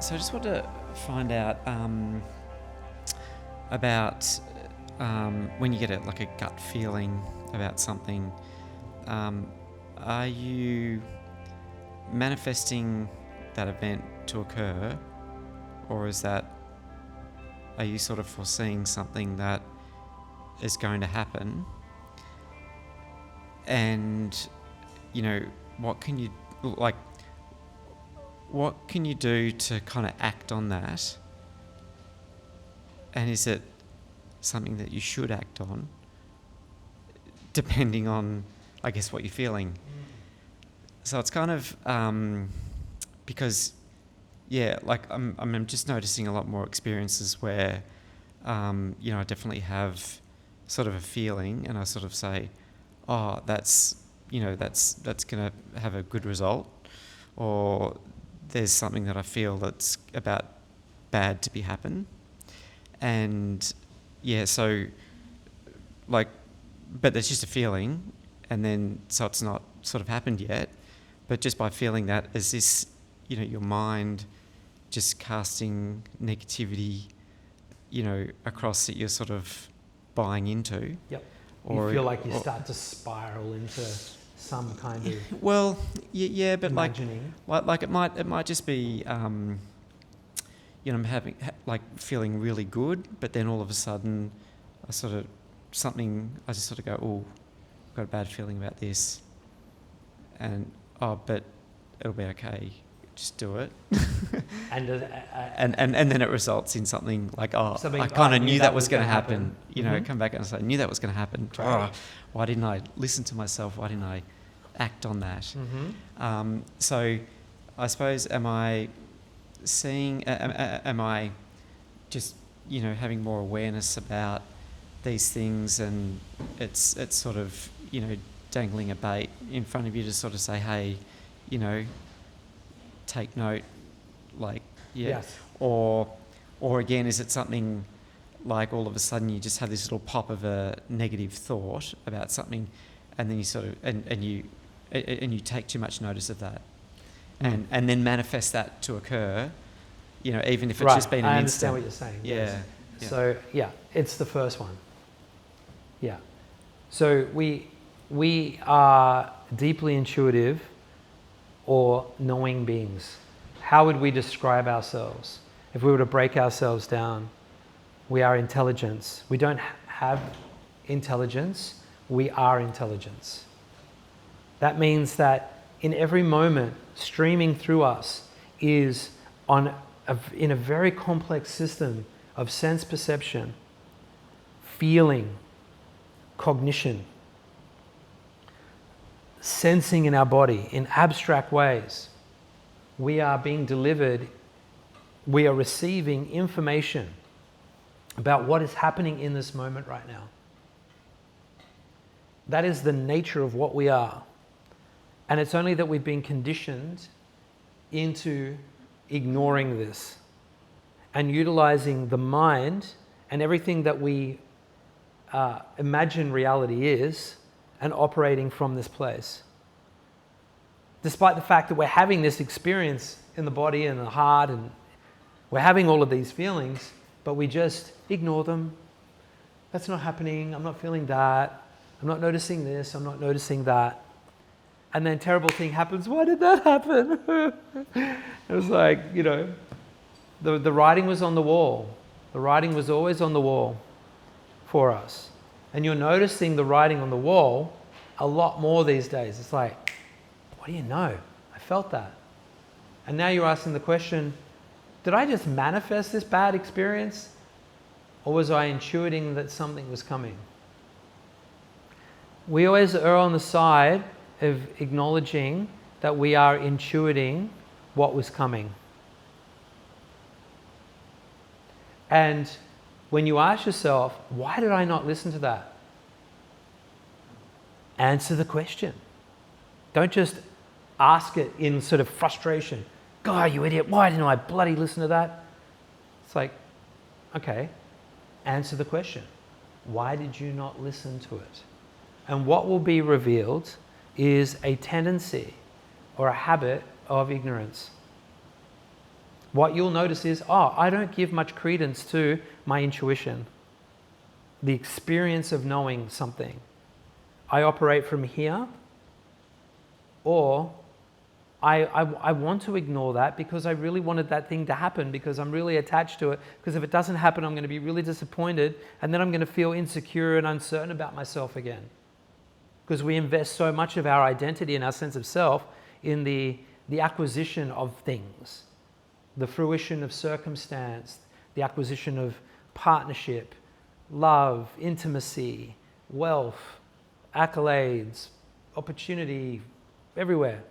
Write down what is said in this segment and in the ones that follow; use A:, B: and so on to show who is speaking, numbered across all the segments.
A: So I just want to find out about when you get like a gut feeling about something, are you manifesting that event to occur, or are you sort of foreseeing something that is going to happen? And, what can you do to kind of act on that? And is it something that you should act on, depending on, I guess, what you're feeling? So it's kind of because, I'm just noticing a lot more experiences where, I definitely have sort of a feeling, and I sort of say, oh, that's going to have a good result, or there's something that I feel that's about bad to be happen. And but there's just a feeling, and then so it's not sort of happened yet, but just by feeling that, is this, your mind just casting negativity, across that you're sort of buying into?
B: Yep.
A: Or
B: you feel like you start to spiral into some kind of
A: but
B: imagining.
A: like it might just be I'm having feeling really good, but then all of a sudden I just sort of go, oh, I've got a bad feeling about this, and but it'll be okay, just do it. and then it results in something like, I kind of knew that was going to happen. Come back and say, I knew that was going to happen.
B: Right.
A: Why didn't I listen to myself? Why didn't I act on that?
B: Mm-hmm.
A: So I suppose, am I just, having more awareness about these things, and it's sort of, dangling a bait in front of you to sort of say, hey, take note,
B: Yes.
A: Or again, is it something like all of a sudden you just have this little pop of a negative thought about something, and then you sort of and you take too much notice of that, and then manifest that to occur, even if it's just been an instant.
B: I understand what you're saying.
A: Yeah.
B: Yes.
A: Yeah.
B: So it's the first one. Yeah. So we are deeply intuitive or knowing beings. How would we describe ourselves? If we were to break ourselves down, we are intelligence. We don't have intelligence, we are intelligence. That means that in every moment, streaming through us is in a very complex system of sense perception, feeling, cognition, sensing in our body in abstract ways. We are being delivered, we are receiving information about what is happening in this moment right now. That is the nature of what we are. And it's only that we've been conditioned into ignoring this and utilizing the mind and everything that we imagine reality is, and operating from this place. Despite the fact that we're having this experience in the body and the heart, and we're having all of these feelings, but we just ignore them. That's not happening, I'm not feeling that, I'm not noticing this, I'm not noticing that. And then terrible thing happens, why did that happen? It was like, the writing was on the wall. The writing was always on the wall for us. And you're noticing the writing on the wall a lot more these days. It's like, what do you know? I felt that. And now you're asking the question, did I just manifest this bad experience? Or was I intuiting that something was coming? We always err on the side of acknowledging that we are intuiting what was coming. And when you ask yourself, why did I not listen to that? Answer the question. Don't just ask it in sort of frustration. God, you idiot, why didn't I bloody listen to that? It's like, okay, answer the question. Why did you not listen to it? And what will be revealed is a tendency or a habit of ignorance. what you'll notice is, I don't give much credence to my intuition, the experience of knowing something. I operate from here, or I want to ignore that because I really wanted that thing to happen, because I'm really attached to it, because if it doesn't happen, I'm going to be really disappointed, and then I'm going to feel insecure and uncertain about myself again. Because we invest so much of our identity and our sense of self in the acquisition of things, the fruition of circumstance, the acquisition of partnership, love, intimacy, wealth, accolades, opportunity, everywhere.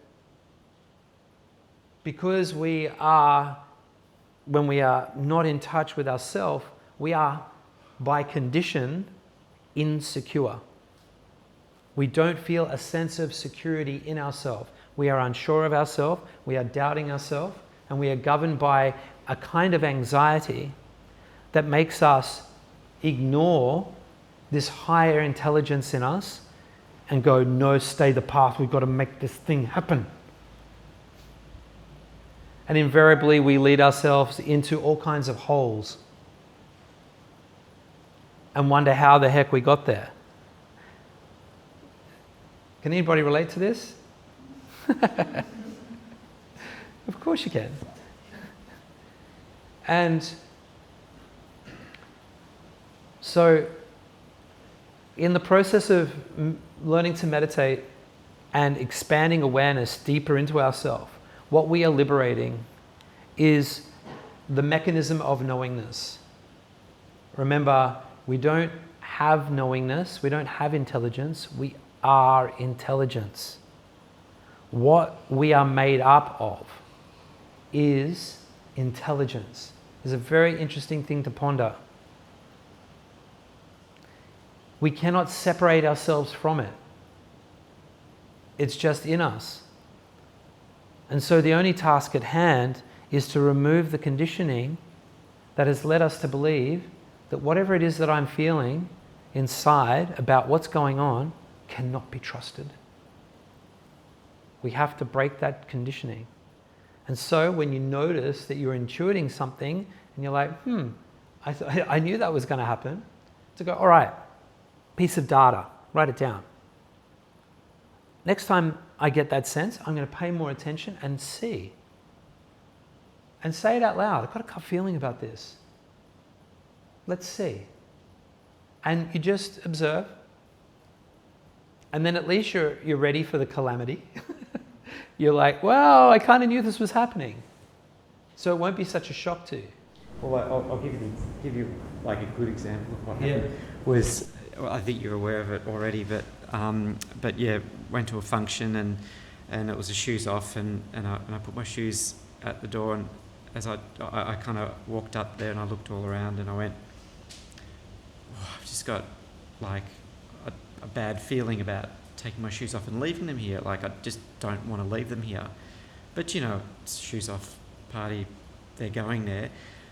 B: Because when we are not in touch with ourselves, we are by condition insecure. We don't feel a sense of security in ourselves. We are unsure of ourselves, we are doubting ourselves, and we are governed by a kind of anxiety that makes us ignore this higher intelligence in us and go, no, stay the path, we've got to make this thing happen. And invariably we lead ourselves into all kinds of holes and wonder how the heck we got there. Can anybody relate to this? Of course you can. And so in the process of learning to meditate and expanding awareness deeper into ourselves, what we are liberating is the mechanism of knowingness. Remember, we don't have knowingness, we don't have intelligence, we are intelligence. What we are made up of is intelligence. It's a very interesting thing to ponder. We cannot separate ourselves from it. It's just in us. And so the only task at hand is to remove the conditioning that has led us to believe that whatever it is that I'm feeling inside about what's going on cannot be trusted. We have to break that conditioning. And so when you notice that you're intuiting something and you're like, I knew that was going to happen, to go, all right, piece of data, write it down. Next time I get that sense, I'm going to pay more attention and see. And say it out loud. I've got a gut feeling about this. Let's see. And you just observe. And then at least you're ready for the calamity. You're like, well, I kind of knew this was happening. So it won't be such a shock to you.
A: Well, I'll give you like a good example of what happened. Was, well, I think you're aware of it already, but yeah, went to a function and it was the shoes off, and I put my shoes at the door, and as I kind of walked up there and I looked all around and I went, I've just got like a bad feeling about taking my shoes off and leaving them here. Like I just don't want to leave them here. But you know, it's shoes off party, they're going there.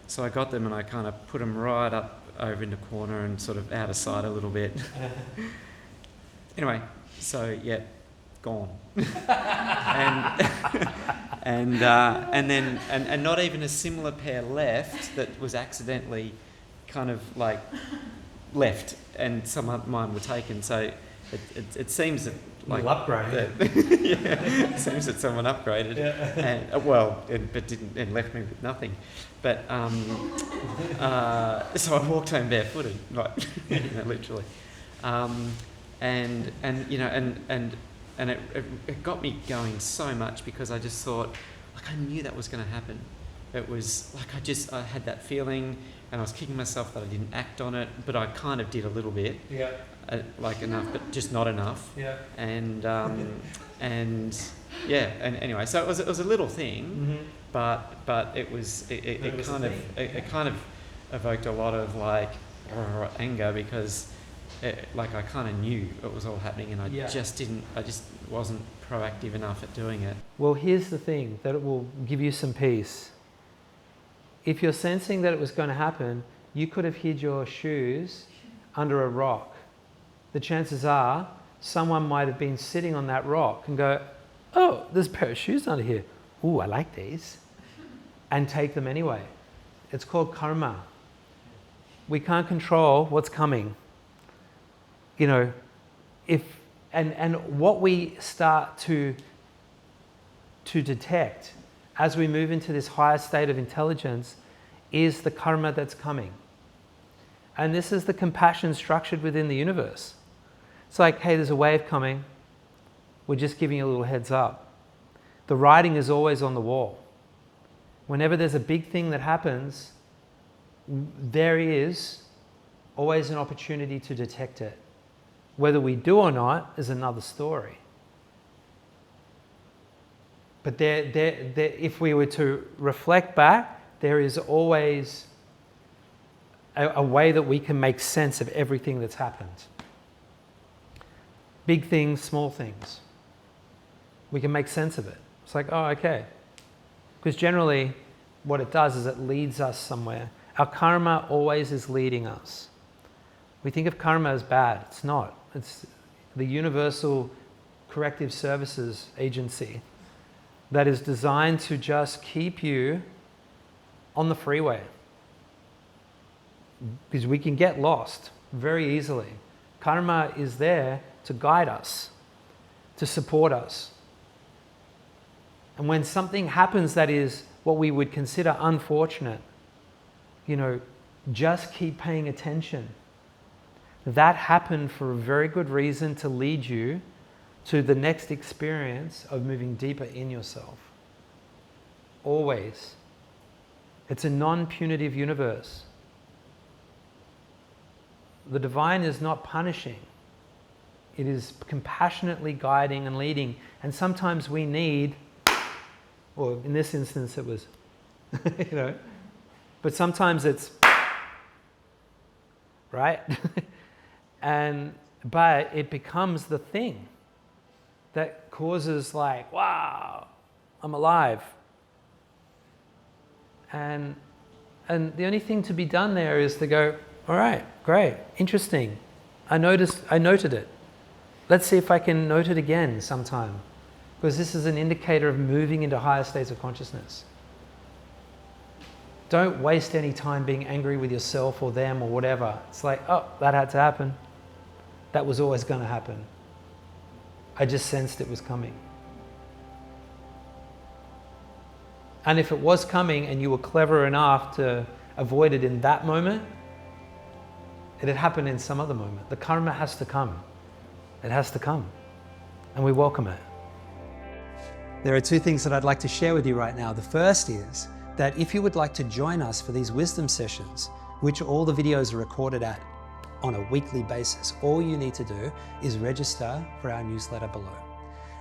A: So I got them and I kind of put them right up over in the corner and sort of out of sight a little bit. Anyway, so yeah, gone. and not even a similar pair left that was accidentally kind of like left, and some of mine were taken. So it seems that like it seems that someone upgraded, and but didn't, and left me with nothing. But so I walked home barefooted, like literally, and it got me going so much, because I just thought, like, I knew that was going to happen. It was like I had that feeling, and I was kicking myself that I didn't act on it, but I kind of did a little bit. Yeah. Like enough, but just not enough. Yeah. And anyway, so it was a little thing, but it kind of evoked a lot of like anger, because like I kind of knew it was all happening, and I just wasn't proactive enough at doing it.
B: Well, here's the thing that will give you some peace. If you're sensing that it was going to happen, you could have hid your shoes under a rock. The chances are someone might have been sitting on that rock and go, oh, there's a pair of shoes under here. Ooh, I like these. and take them anyway. It's called karma. We can't control what's coming. You know, and what we start to detect as we move into this higher state of intelligence is the karma that's coming. And this is the compassion structured within the universe. It's like, hey, there's a wave coming. We're just giving you a little heads up. The writing is always on the wall. Whenever there's a big thing that happens, there is always an opportunity to detect it. Whether we do or not is another story. But if we were to reflect back, there is always a way that we can make sense of everything that's happened. Big things, small things. We can make sense of it. It's like, oh, okay. Because generally, what it does is it leads us somewhere. Our karma always is leading us. We think of karma as bad. It's not. It's the universal corrective services agency that is designed to just keep you on the freeway. Because we can get lost very easily. Karma is there to guide us, to support us. And when something happens that is what we would consider unfortunate, you know, just keep paying attention. That happened for a very good reason to lead you to the next experience of moving deeper in yourself. Always. It's a non-punitive universe. The divine is not punishing. It is compassionately guiding and leading. And sometimes we need, or in this instance it was, you know, but sometimes it's, right? But it becomes the thing that causes like, wow, I'm alive. And the only thing to be done there is to go, all right, great, interesting. I noted it. Let's see if I can note it again sometime. Because this is an indicator of moving into higher states of consciousness. Don't waste any time being angry with yourself or them or whatever. It's like, oh, that had to happen. That was always going to happen. I just sensed it was coming. And if it was coming and you were clever enough to avoid it in that moment, it had happened in some other moment. The karma has to come. It has to come. And we welcome it. There are two things that I'd like to share with you right now. The first is that if you would like to join us for these wisdom sessions, which all the videos are recorded at on a weekly basis, all you need to do is register for our newsletter below.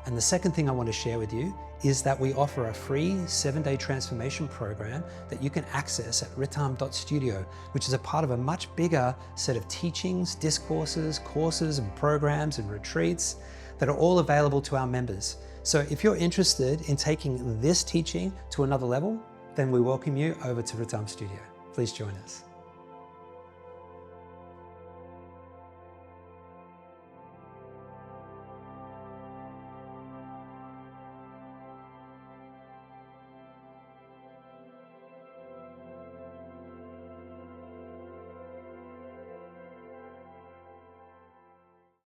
B: And the second thing I want to share with you is that we offer a free 7-day transformation program that you can access at ritam.studio, which is a part of a much bigger set of teachings, discourses, courses and programs and retreats that are all available to our members. So if you're interested in taking this teaching to another level, then we welcome you over to Ritam Studio. Please join us.